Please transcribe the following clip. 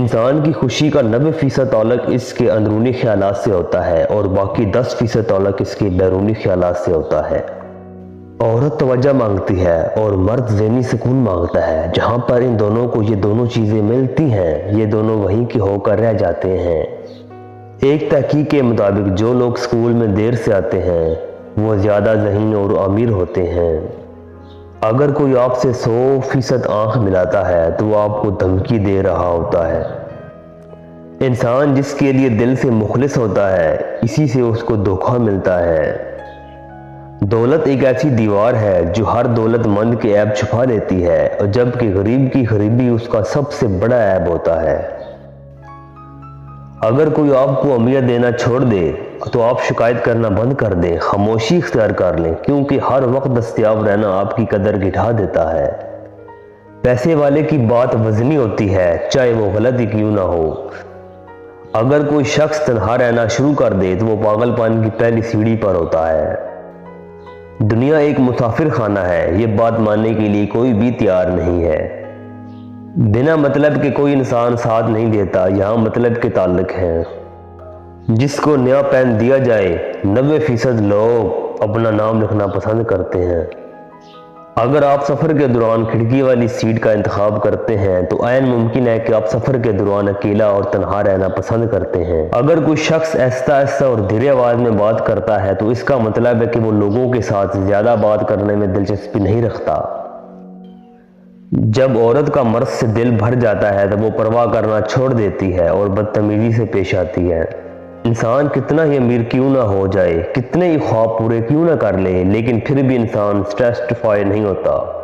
انسان کی خوشی کا 90% تعلق اس کے اندرونی خیالات سے ہوتا ہے اور باقی 10% تعلق اس کے بیرونی خیالات سے ہوتا ہے۔ عورت توجہ مانگتی ہے اور مرد ذہنی سکون مانگتا ہے۔ جہاں پر ان دونوں کو یہ دونوں چیزیں ملتی ہیں، یہ دونوں وہیں کے ہو کر رہ جاتے ہیں۔ ایک تحقیق کے مطابق جو لوگ اسکول میں دیر سے آتے ہیں وہ زیادہ ذہین اور امیر ہوتے ہیں۔ اگر کوئی آپ سے 100% آنکھ ملاتا ہے تو وہ آپ کو دھمکی دے رہا ہوتا ہے۔ انسان جس کے لیے دل سے مخلص ہوتا ہے، اسی سے اس کو دھوکہ ملتا ہے۔ دولت ایک ایسی دیوار ہے جو ہر دولت مند کے عیب چھپا لیتی ہے، اور جبکہ غریب کی غریبی اس کا سب سے بڑا عیب ہوتا ہے۔ اگر کوئی آپ کو اہمیت دینا چھوڑ دے تو آپ شکایت کرنا بند کر دیں، خاموشی اختیار کر لیں، کیونکہ ہر وقت دستیاب رہنا آپ کی قدر گھٹا دیتا ہے۔ پیسے والے کی بات وزنی ہوتی ہے، چاہے وہ غلط ہی کیوں نہ ہو۔ اگر کوئی شخص تنہا رہنا شروع کر دے تو وہ پاگل پن کی پہلی سیڑھی پر ہوتا ہے۔ دنیا ایک مسافر خانہ ہے، یہ بات ماننے کے لیے کوئی بھی تیار نہیں ہے۔ بنا مطلب کہ کوئی انسان ساتھ نہیں دیتا، یہاں مطلب کے تعلق ہیں۔ جس کو نیا پین دیا جائے 90% لوگ اپنا نام لکھنا پسند کرتے ہیں۔ اگر آپ سفر کے دوران کھڑکی والی سیٹ کا انتخاب کرتے ہیں تو عین ممکن ہے کہ آپ سفر کے دوران اکیلا اور تنہا رہنا پسند کرتے ہیں۔ اگر کوئی شخص آہستہ آہستہ اور دھیرے آواز میں بات کرتا ہے تو اس کا مطلب ہے کہ وہ لوگوں کے ساتھ زیادہ بات کرنے میں دلچسپی نہیں رکھتا۔ جب عورت کا مرد سے دل بھر جاتا ہے تو وہ پرواہ کرنا چھوڑ دیتی ہے اور بدتمیزی سے پیش آتی ہے۔ انسان کتنا ہی امیر کیوں نہ ہو جائے، کتنے ہی خواب پورے کیوں نہ کر لے، لیکن پھر بھی انسان سیٹسفائی نہیں ہوتا۔